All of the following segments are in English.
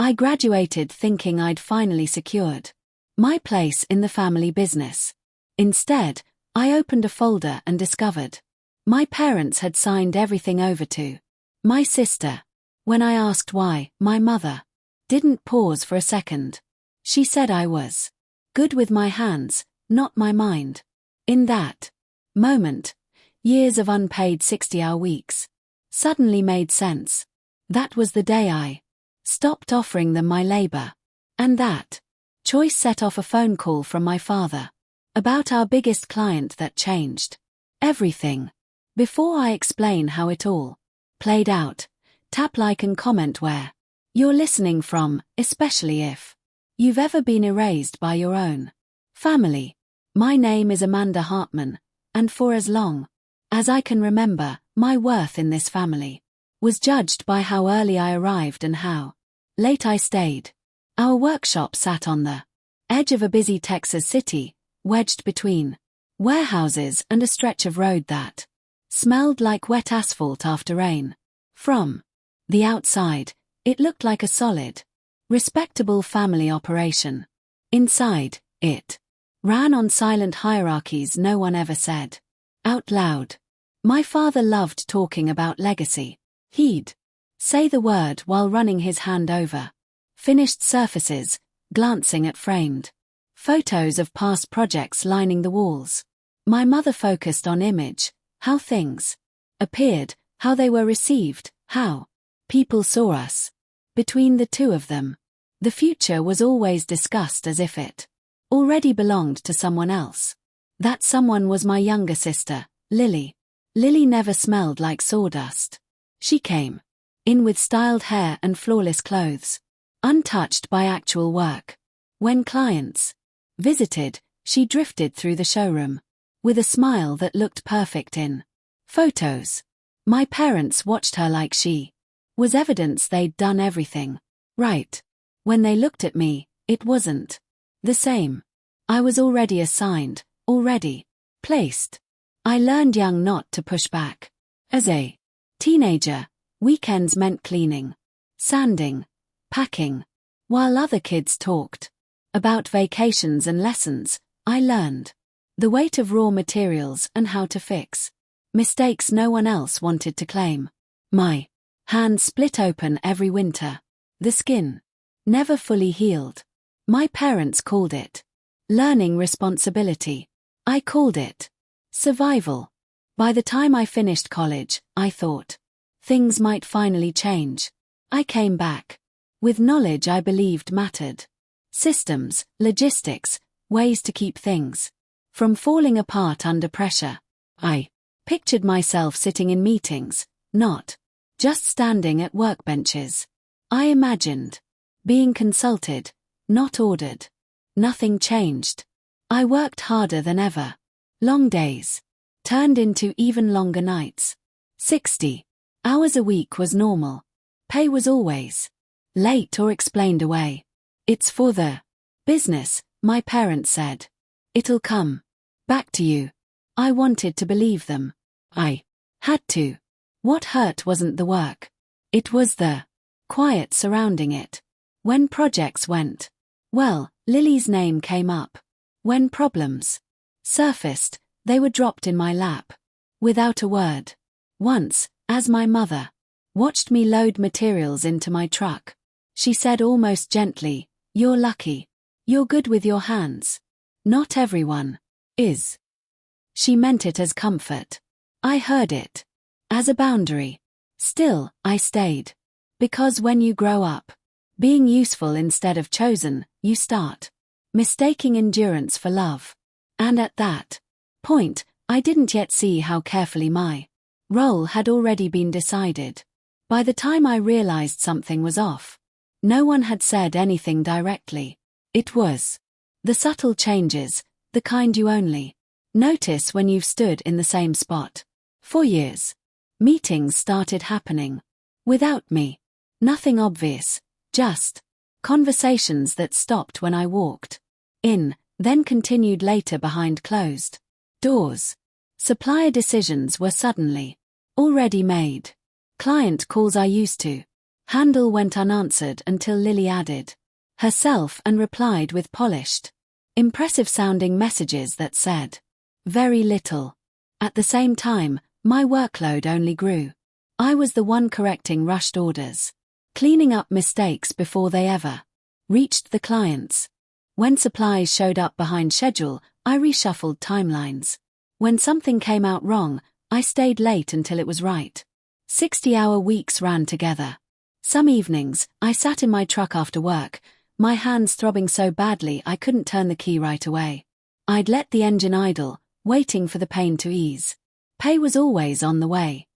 I graduated thinking I'd finally secured my place in the family business. Instead, I opened a folder and discovered my parents had signed everything over to my sister. When I asked why, my mother didn't pause for a second. She said I was good with my hands, not my mind. In that moment, years of unpaid 60-hour weeks suddenly made sense. That was the day I stopped offering them my labor. And that choice set off a phone call from my father about our biggest client that changed everything. Before I explain how it all played out, tap like and comment where you're listening from, especially if you've ever been erased by your own family. My name is Amanda Hartman, and for as long as I can remember, my worth in this family was judged by how early I arrived and how late I stayed. Our workshop sat on the edge of a busy Texas city, wedged between warehouses and a stretch of road that smelled like wet asphalt after rain. From the outside, it looked like a solid, respectable family operation. Inside, it ran on silent hierarchies no one ever said out loud. My father loved talking about legacy. He'd say the word while running his hand over finished surfaces, glancing at framed photos of past projects lining the walls. My mother focused on image, how things appeared, how they were received, how people saw us. Between the two of them, the future was always discussed as if it already belonged to someone else. That someone was my younger sister, Lily. Lily never smelled like sawdust. She came in with styled hair and flawless clothes, untouched by actual work. When clients visited, she drifted through the showroom with a smile that looked perfect in photos. My parents watched her like she was evidence they'd done everything right. When they looked at me, it wasn't the same. I was already assigned, already placed. I learned young not to push back. As a teenager, weekends meant cleaning, sanding, packing. While other kids talked about vacations and lessons, I learned the weight of raw materials and how to fix mistakes no one else wanted to claim. My hands split open every winter. The skin never fully healed. My parents called it learning responsibility. I called it survival. By the time I finished college, I thought things might finally change. I came back with knowledge I believed mattered. Systems, logistics, ways to keep things from falling apart under pressure. I pictured myself sitting in meetings, not just standing at workbenches. I imagined being consulted, not ordered. Nothing changed. I worked harder than ever. Long days turned into even longer nights. 60 hours a week was normal. Pay was always late or explained away. It's for the business, my parents said. It'll come back to you. I wanted to believe them. I had to. What hurt wasn't the work. It was the quiet surrounding it. When projects went well, Lily's name came up. When problems surfaced, they were dropped in my lap without a word. Once, as my mother watched me load materials into my truck, she said almost gently, "You're lucky. You're good with your hands. Not everyone is." She meant it as comfort. I heard it as a boundary. Still, I stayed. Because when you grow up being useful instead of chosen, you start mistaking endurance for love. And at that point, I didn't yet see how carefully my role had already been decided. By the time I realized something was off, no one had said anything directly. It was the subtle changes, the kind you only notice when you've stood in the same spot for years. Meetings started happening without me. Nothing obvious, just conversations that stopped when I walked in, then continued later behind closed doors. Supplier decisions were suddenly already made. Client calls I used to Handle went unanswered until Lily added herself and replied with polished, impressive-sounding messages that said very little. At the same time, my workload only grew. I was the one correcting rushed orders, cleaning up mistakes before they ever reached the clients. When supplies showed up behind schedule, I reshuffled timelines. When something came out wrong, I stayed late until it was right. 60-hour weeks ran together. Some evenings, I sat in my truck after work, my hands throbbing so badly I couldn't turn the key right away. I'd let the engine idle, waiting for the pain to ease. Pay was always on the way.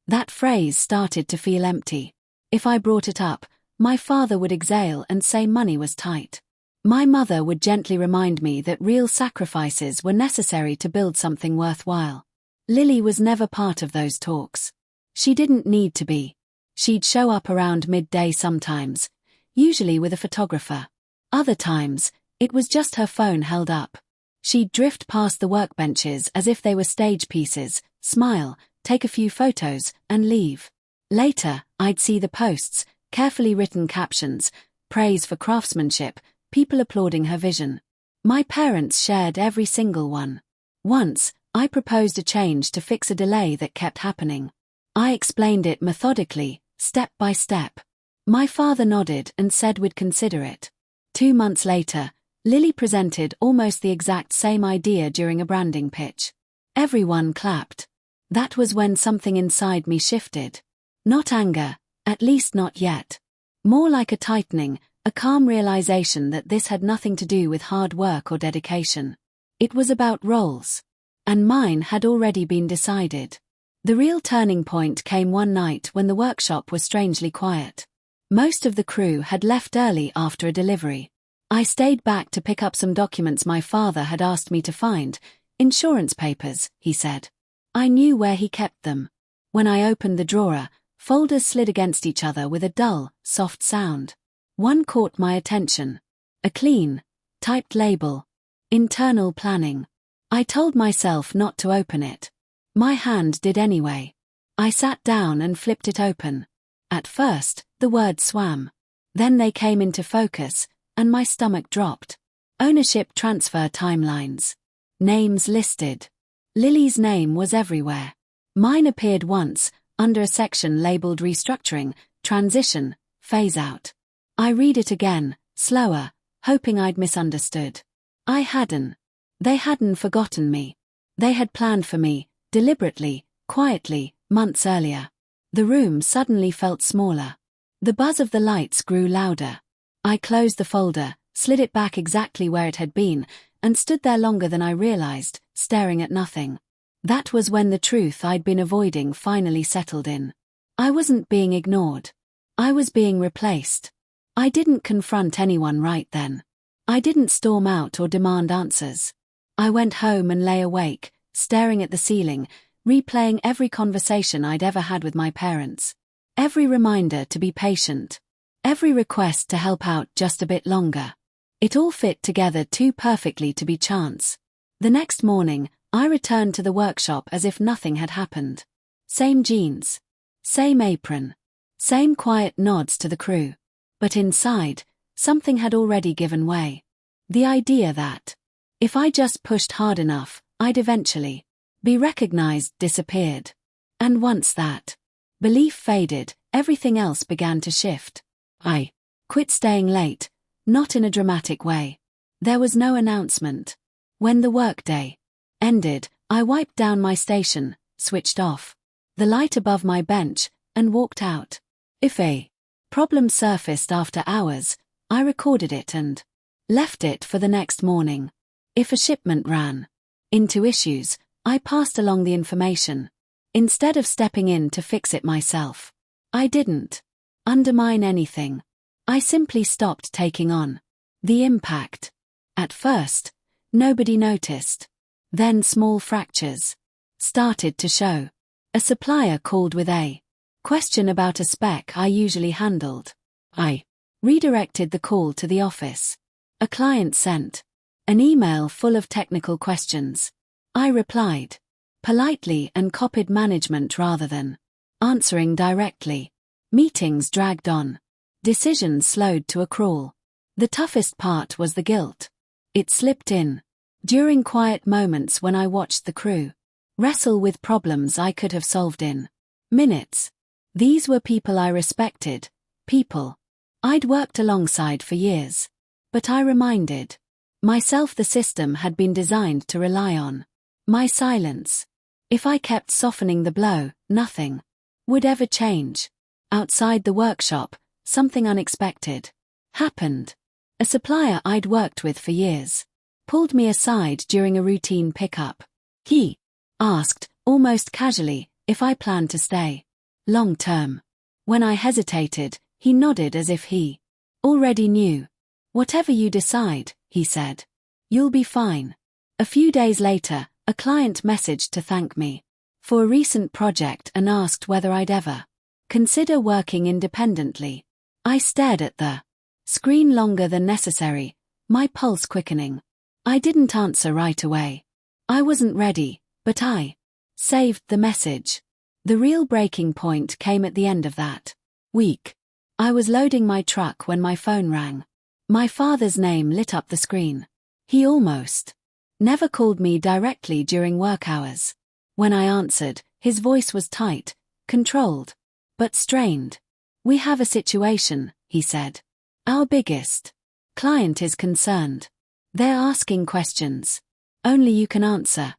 That phrase started to feel empty. If I brought it up, my father would exhale and say money was tight. My mother would gently remind me that real sacrifices were necessary to build something worthwhile. Lily was never part of those talks. She didn't need to be. She'd show up around midday sometimes, usually with a photographer. Other times, it was just her phone held up. She'd drift past the workbenches as if they were stage pieces, smile, take a few photos, and leave. Later, I'd see the posts, carefully written captions, praise for craftsmanship, people applauding her vision. My parents shared every single one. Once, I proposed a change to fix a delay that kept happening. I explained it methodically, step by step. My father nodded and said we'd consider it. 2 months later, Lily presented almost the exact same idea during a branding pitch. Everyone clapped. That was when something inside me shifted. Not anger, at least not yet. More like a tightening, a calm realization that this had nothing to do with hard work or dedication. It was about roles. And mine had already been decided. The real turning point came one night when the workshop was strangely quiet. Most of the crew had left early after a delivery. I stayed back to pick up some documents my father had asked me to find. Insurance papers, he said. I knew where he kept them. When I opened the drawer, folders slid against each other with a dull, soft sound. One caught my attention. A clean, typed label. Internal planning. I told myself not to open it. My hand did anyway. I sat down and flipped it open. At first, the words swam. Then they came into focus, and my stomach dropped. Ownership transfer timelines. Names listed. Lily's name was everywhere. Mine appeared once, under a section labeled restructuring, transition, phase out. I read it again, slower, hoping I'd misunderstood. I hadn't. They hadn't forgotten me. They had planned for me, deliberately, quietly, months earlier. The room suddenly felt smaller. The buzz of the lights grew louder. I closed the folder, slid it back exactly where it had been, and stood there longer than I realized, staring at nothing. That was when the truth I'd been avoiding finally settled in. I wasn't being ignored. I was being replaced. I didn't confront anyone right then. I didn't storm out or demand answers. I went home and lay awake, staring at the ceiling, replaying every conversation I'd ever had with my parents. Every reminder to be patient. Every request to help out just a bit longer. It all fit together too perfectly to be chance. The next morning, I returned to the workshop as if nothing had happened. Same jeans. Same apron. Same quiet nods to the crew. But inside, something had already given way. The idea that, if I just pushed hard enough, I'd eventually be recognized disappeared. And once that belief faded, everything else began to shift. I quit staying late, not in a dramatic way. There was no announcement. When the workday ended, I wiped down my station, switched off the light above my bench, and walked out. If a problem surfaced after hours, I recorded it and left it for the next morning. If a shipment ran into issues, I passed along the information. Instead of stepping in to fix it myself. I didn't undermine anything. I simply stopped taking on the impact. At first, nobody noticed. Then small fractures started to show. A supplier called with a question about a spec I usually handled. I redirected the call to the office. A client sent an email full of technical questions. I replied politely and copied management rather than answering directly. Meetings dragged on. Decisions slowed to a crawl. The toughest part was the guilt. It slipped in. During quiet moments when I watched the crew wrestle with problems I could have solved in minutes. These were people I respected, people I'd worked alongside for years. But I reminded myself the system had been designed to rely on my silence. If I kept softening the blow, nothing would ever change. Outside the workshop, something unexpected happened. A supplier I'd worked with for years pulled me aside during a routine pickup. He asked, almost casually, if I planned to stay long term. When I hesitated, he nodded as if he already knew. "Whatever you decide," he said, "you'll be fine." A few days later, a client messaged to thank me for a recent project and asked whether I'd ever consider working independently. I stared at the screen longer than necessary, my pulse quickening. I didn't answer right away. I wasn't ready, but I saved the message. The real breaking point came at the end of that week. I was loading my truck when my phone rang. My father's name lit up the screen. He almost never called me directly during work hours. When I answered, his voice was tight, controlled, but strained. "We have a situation," he said. "Our biggest client is concerned. They're asking questions. Only you can answer."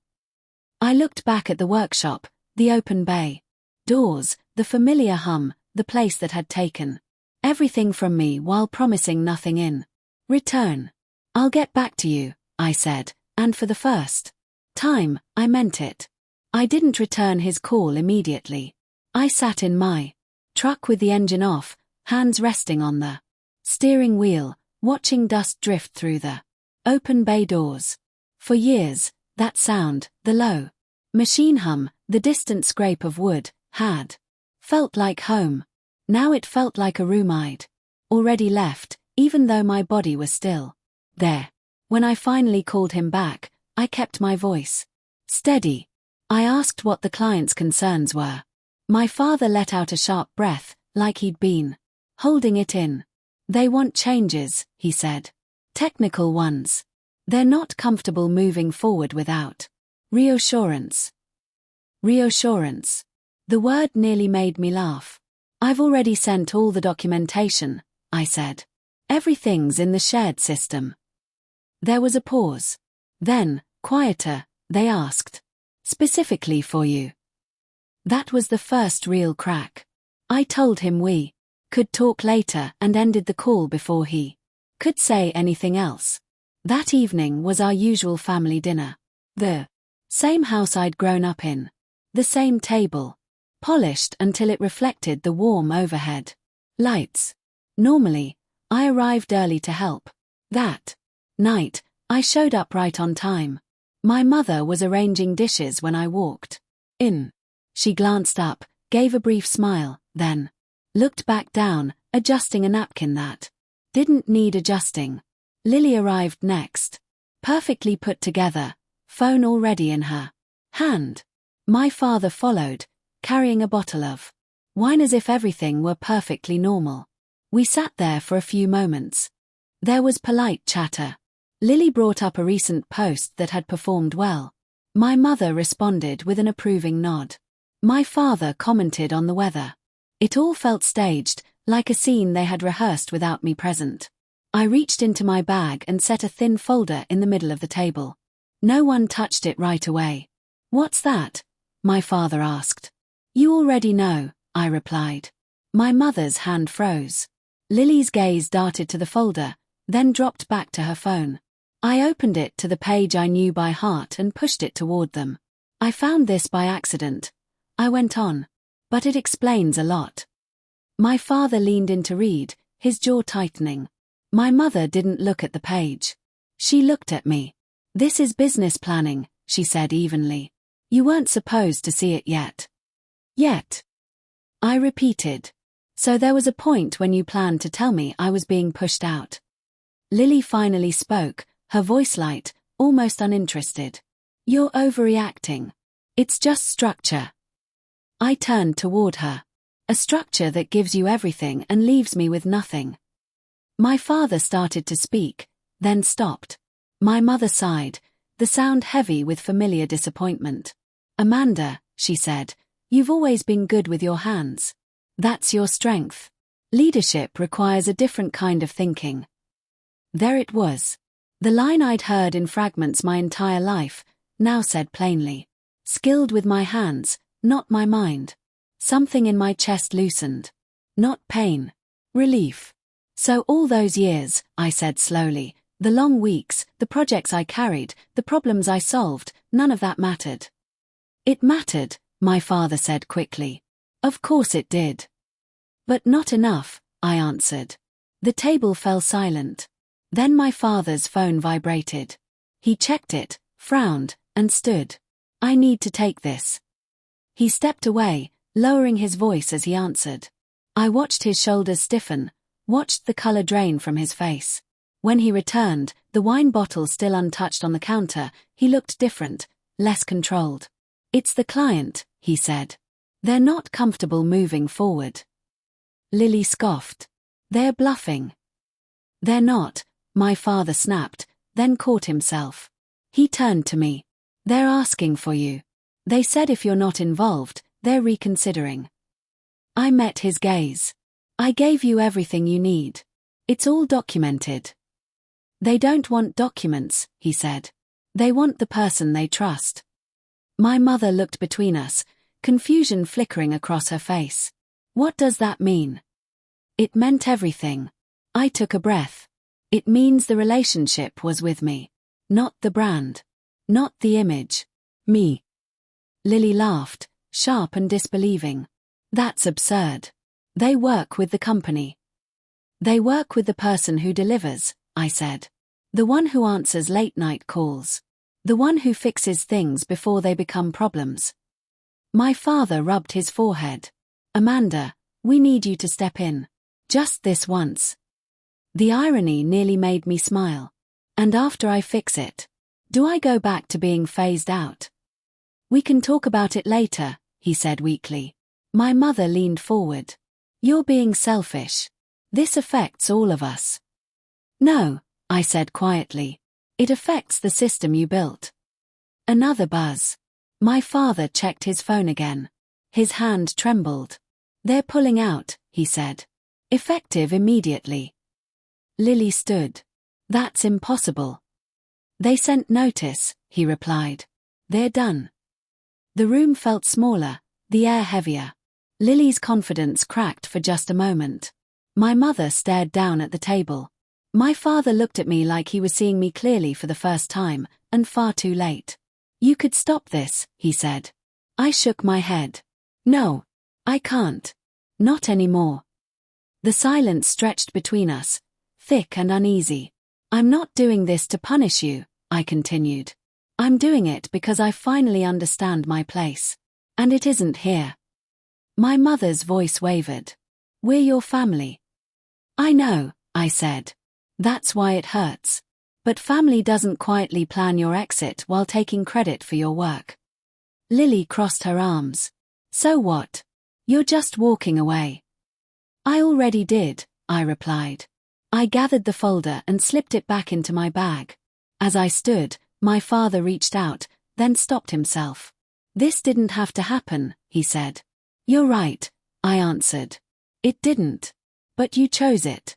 I looked back at the workshop, the open bay doors, the familiar hum, the place that had taken everything from me while promising nothing in return. "I'll get back to you," I said, and for the first time, I meant it. I didn't return his call immediately. I sat in my truck with the engine off, hands resting on the steering wheel, watching dust drift through the open bay doors. For years, that sound, the low machine hum, the distant scrape of wood, had felt like home. Now it felt like a room I'd already left, even though my body was still there. When I finally called him back, I kept my voice steady. I asked what the client's concerns were. My father let out a sharp breath, like he'd been holding it in. "They want changes," he said. "Technical ones. They're not comfortable moving forward without reassurance." Reassurance. The word nearly made me laugh. "I've already sent all the documentation," I said. "Everything's in the shared system." There was a pause. Then, quieter, they asked, "Specifically for you?" That was the first real crack. I told him we could talk later and ended the call before he could say anything else. That evening was our usual family dinner. The same house I'd grown up in. The same table. Polished until it reflected the warm overhead lights. Normally, I arrived early to help. That night, I showed up right on time. My mother was arranging dishes when I walked in. She glanced up, gave a brief smile, then looked back down, adjusting a napkin that didn't need adjusting. Lily arrived next. Perfectly put together, phone already in her hand. My father followed, carrying a bottle of wine as if everything were perfectly normal. We sat there for a few moments. There was polite chatter. Lily brought up a recent post that had performed well. My mother responded with an approving nod. My father commented on the weather. It all felt staged, like a scene they had rehearsed without me present. I reached into my bag and set a thin folder in the middle of the table. No one touched it right away. "What's that?" my father asked. "You already know," I replied. My mother's hand froze. Lily's gaze darted to the folder, then dropped back to her phone. I opened it to the page I knew by heart and pushed it toward them. "I found this by accident," I went on. "But it explains a lot." My father leaned in to read, his jaw tightening. My mother didn't look at the page. She looked at me. "This is business planning," she said evenly. "You weren't supposed to see it yet." "Yet?" I repeated. "So there was a point when you planned to tell me I was being pushed out." Lily finally spoke, her voice light, almost uninterested. "You're overreacting. It's just structure." I turned toward her. A structure that gives you everything and leaves me with nothing. My father started to speak, then stopped. My mother sighed, the sound heavy with familiar disappointment. Amanda, she said, you've always been good with your hands. That's your strength. Leadership requires a different kind of thinking. There it was. The line I'd heard in fragments my entire life, now said plainly. Skilled with my hands, not my mind. Something in my chest loosened. Not pain. Relief. So all those years, I said slowly, the long weeks, the projects I carried, the problems I solved, none of that mattered. It mattered, my father said quickly. Of course it did. But not enough, I answered. The table fell silent. Then my father's phone vibrated. He checked it, frowned, and stood. I need to take this. He stepped away, lowering his voice as he answered. I watched his shoulders stiffen, watched the color drain from his face. When he returned, the wine bottle still untouched on the counter, he looked different, less controlled. It's the client, he said. They're not comfortable moving forward. Lily scoffed. They're bluffing. They're not, my father snapped, then caught himself. He turned to me. They're asking for you. They said if you're not involved, they're reconsidering. I met his gaze. I gave you everything you need. It's all documented. They don't want documents, he said. They want the person they trust. My mother looked between us, confusion flickering across her face. What does that mean? It meant everything. I took a breath. It means the relationship was with me. Not the brand. Not the image. Me. Lily laughed, sharp and disbelieving. That's absurd. They work with the company. They work with the person who delivers, I said. The one who answers late-night calls. The one who fixes things before they become problems. My father rubbed his forehead. Amanda, we need you to step in. Just this once. The irony nearly made me smile. And after I fix it, do I go back to being phased out? We can talk about it later, he said weakly. My mother leaned forward. You're being selfish. This affects all of us. No, I said quietly. It affects the system you built. Another buzz. My father checked his phone again. His hand trembled. They're pulling out, he said. Effective immediately. Lily stood. That's impossible. They sent notice, he replied. They're done. The room felt smaller, the air heavier. Lily's confidence cracked for just a moment. My mother stared down at the table. My father looked at me like he was seeing me clearly for the first time, and far too late. You could stop this, he said. I shook my head. No, I can't. Not anymore. The silence stretched between us, thick and uneasy. I'm not doing this to punish you, I continued. I'm doing it because I finally understand my place. And it isn't here. My mother's voice wavered. We're your family. I know, I said. That's why it hurts. But family doesn't quietly plan your exit while taking credit for your work. Lily crossed her arms. So what? You're just walking away. I already did, I replied. I gathered the folder and slipped it back into my bag. As I stood, my father reached out, then stopped himself. This didn't have to happen, he said. You're right, I answered. It didn't. But you chose it.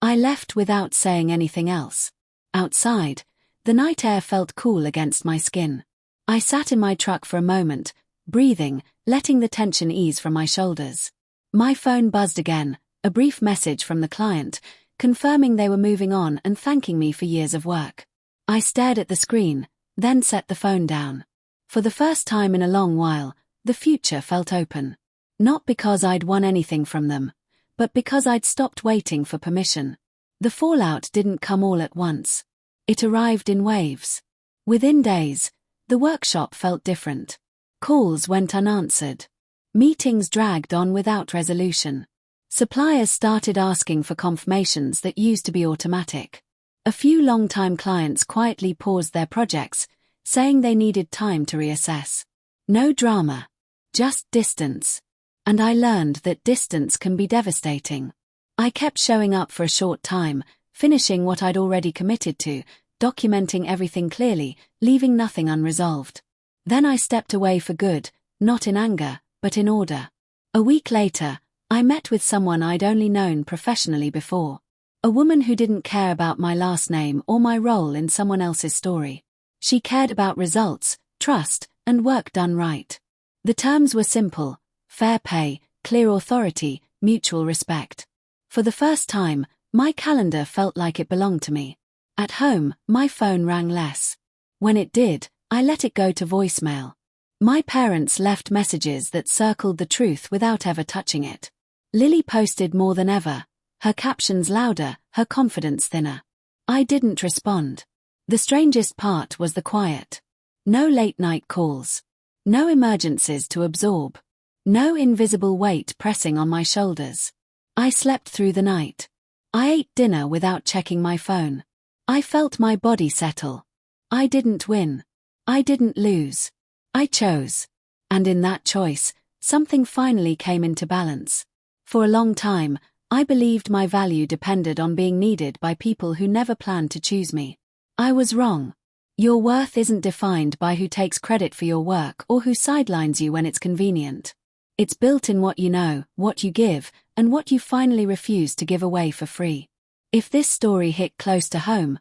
I left without saying anything else. Outside, the night air felt cool against my skin. I sat in my truck for a moment, breathing, letting the tension ease from my shoulders. My phone buzzed again, a brief message from the client, confirming they were moving on and thanking me for years of work. I stared at the screen, then set the phone down. For the first time in a long while, the future felt open. Not because I'd won anything from them, but because I'd stopped waiting for permission. The fallout didn't come all at once. It arrived in waves. Within days, the workshop felt different. Calls went unanswered. Meetings dragged on without resolution. Suppliers started asking for confirmations that used to be automatic. A few long-time clients quietly paused their projects, saying they needed time to reassess. No drama. Just distance. And I learned that distance can be devastating. I kept showing up for a short time, finishing what I'd already committed to, documenting everything clearly, leaving nothing unresolved. Then I stepped away for good, not in anger, but in order. A week later, I met with someone I'd only known professionally before. A woman who didn't care about my last name or my role in someone else's story. She cared about results, trust, and work done right. The terms were simple: fair pay, clear authority, mutual respect. For the first time, my calendar felt like it belonged to me. At home, my phone rang less. When it did, I let it go to voicemail. My parents left messages that circled the truth without ever touching it. Lily posted more than ever, her captions louder, her confidence thinner. I didn't respond. The strangest part was the quiet. No late-night calls. No emergencies to absorb. No invisible weight pressing on my shoulders. I slept through the night. I ate dinner without checking my phone. I felt my body settle. I didn't win. I didn't lose. I chose. And in that choice, something finally came into balance. For a long time, I believed my value depended on being needed by people who never planned to choose me. I was wrong. Your worth isn't defined by who takes credit for your work or who sidelines you when it's convenient. It's built in what you know, what you give, and what you finally refuse to give away for free. If this story hit close to home,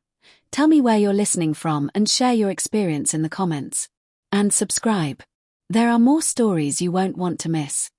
tell me where you're listening from and share your experience in the comments. And subscribe. There are more stories you won't want to miss.